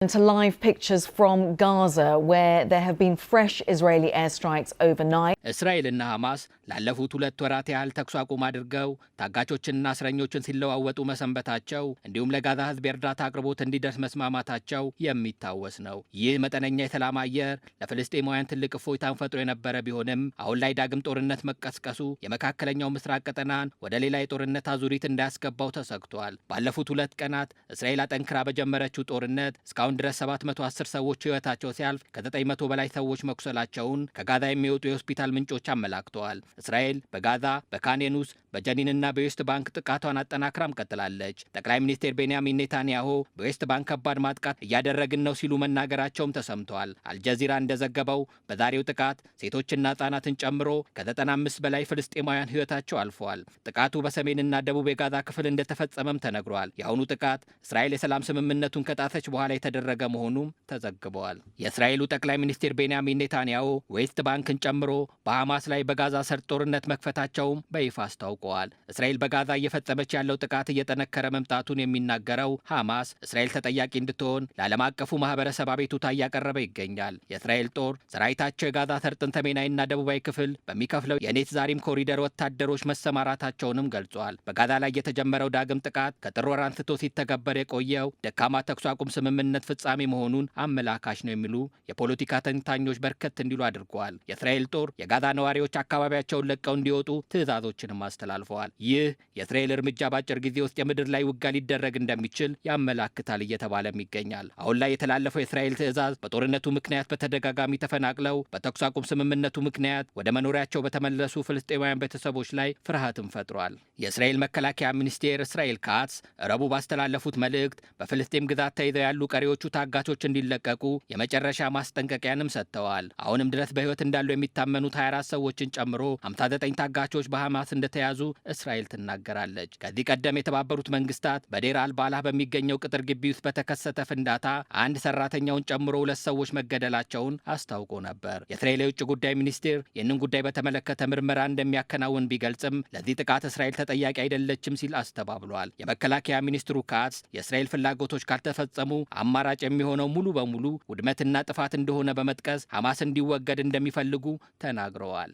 To live pictures from Gaza, where there have been fresh Israeli airstrikes overnight. እስራኤልና ሐማስ ላለፉት 2 ወራት ያህል ተኩስ አቁም አድርገው ታጋቾችንና እስረኞችን ሲለዋወጡ መሰንበታቸው እንዲሁም ለጋዛ ሕዝብ የእርዳታ አቅርቦት እንዲደርስ መስማማታቸው የሚታወስ ነው። ይህ መጠነኛ የሰላም አየር ለፍልስጤማውያን ትልቅ እፎይታን ፈጥሮ የነበረ ቢሆንም አሁን ላይ ዳግም ጦርነት መቀስቀሱ የመካከለኛው ምስራቅ ቀጠናን ወደ ሌላ የጦርነት አዙሪት እንዳያስገባው ተሰግቷል። ባለፉት 2 ቀናት እስራኤል አጠንክራ በጀመረችው ጦርነት እስካሁን ድረስ 710 ሰዎች ሕይወታቸው ሲያልፍ ከ900 በላይ ሰዎች መቁሰላቸውን ከጋዛ የሚወጡ የሆስፒታል ምንጮች አመላክተዋል። እስራኤል በጋዛ በካን ዩኒስ በጀኒንና በዌስት ባንክ ጥቃቷን አጠናክራም ቀጥላለች። ጠቅላይ ሚኒስትር ቤንያሚን ኔታንያሁ በዌስት ባንክ ከባድ ማጥቃት እያደረግን ነው ሲሉ መናገራቸውም ተሰምተዋል። አልጀዚራ እንደዘገበው በዛሬው ጥቃት ሴቶችና ሕጻናትን ጨምሮ ከ95 በላይ ፍልስጤማውያን ሕይወታቸው አልፈዋል። ጥቃቱ በሰሜንና ደቡብ የጋዛ ክፍል እንደተፈጸመም ተነግሯል። የአሁኑ ጥቃት እስራኤል የሰላም ስምምነቱን ከጣሰች በኋላ የተደረገ መሆኑም ተዘግበዋል። የእስራኤሉ ጠቅላይ ሚኒስትር ቤንያሚን ኔታንያሁ ዌስት ባንክን ጨምሮ በሐማስ ላይ በጋዛ ሰርጥ ጦርነት መክፈታቸውም በይፋ አስታውቀዋል። እስራኤል በጋዛ እየፈጸመች ያለው ጥቃት እየጠነከረ መምጣቱን የሚናገረው ሐማስ እስራኤል ተጠያቂ እንድትሆን ለዓለም አቀፉ ማህበረሰብ አቤቱታ እያቀረበ ይገኛል። የእስራኤል ጦር ሰራዊታቸው የጋዛ ሰርጥን ሰሜናዊና ደቡባዊ ክፍል በሚከፍለው የኔትዛሪም ኮሪደር ወታደሮች መሰማራታቸውንም ገልጿል። በጋዛ ላይ የተጀመረው ዳግም ጥቃት ከጥር ወር አንስቶ ሲተገበር የቆየው ደካማ ተኩስ አቁም ስምምነት ፍጻሜ መሆኑን አመላካሽ ነው የሚሉ የፖለቲካ ተንታኞች በርከት እንዲሉ አድርገዋል። የእስራኤል ጦር የጋዛ ነዋሪዎች አካባቢያቸውን ለቀው እንዲወጡ ትዕዛዞችንም አስተላልፈዋል። ይህ የእስራኤል እርምጃ በአጭር ጊዜ ውስጥ የምድር ላይ ውጊያ ሊደረግ እንደሚችል ያመላክታል እየተባለም ይገኛል። አሁን ላይ የተላለፈው የእስራኤል ትዕዛዝ በጦርነቱ ምክንያት በተደጋጋሚ ተፈናቅለው በተኩስ አቁም ስምምነቱ ምክንያት ወደ መኖሪያቸው በተመለሱ ፍልስጤማውያን ቤተሰቦች ላይ ፍርሃትን ፈጥሯል። የእስራኤል መከላከያ ሚኒስቴር እስራኤል ካትስ ረቡዕ ባስተላለፉት መልእክት በፍልስጤም ግዛት ተይዘው ያሉ ቀሪዎቹ ታጋቾች እንዲለቀቁ የመጨረሻ ማስጠንቀቂያንም ሰጥተዋል። አሁንም ድረስ በሕይወት እንዳሉ የሚታመኑት 24 ሰዎችን ጨምሮ 59 ታጋቾች በሐማስ እንደተያዙ እስራኤል ትናገራለች። ከዚህ ቀደም የተባበሩት መንግስታት በዴር አልባላህ በሚገኘው ቅጥር ግቢ ውስጥ በተከሰተ ፍንዳታ አንድ ሰራተኛውን ጨምሮ 2 ሰዎች መገደላቸውን አስታውቆ ነበር። የእስራኤል የውጭ ጉዳይ ሚኒስቴር ይህንን ጉዳይ በተመለከተ ምርመራ እንደሚያከናውን ቢገልጽም ለዚህ ጥቃት እስራኤል ተጠያቂ አይደለችም ሲል አስተባብሏል። የመከላከያ ሚኒስትሩ ካትስ የእስራኤል ፍላጎቶች ካልተፈጸሙ አማራጭ የሚሆነው ሙሉ በሙሉ ውድመትና ጥፋት እንደሆነ በመጥቀስ ሐማስ እንዲወገድ እንደሚፈልጉ ተናግረዋል።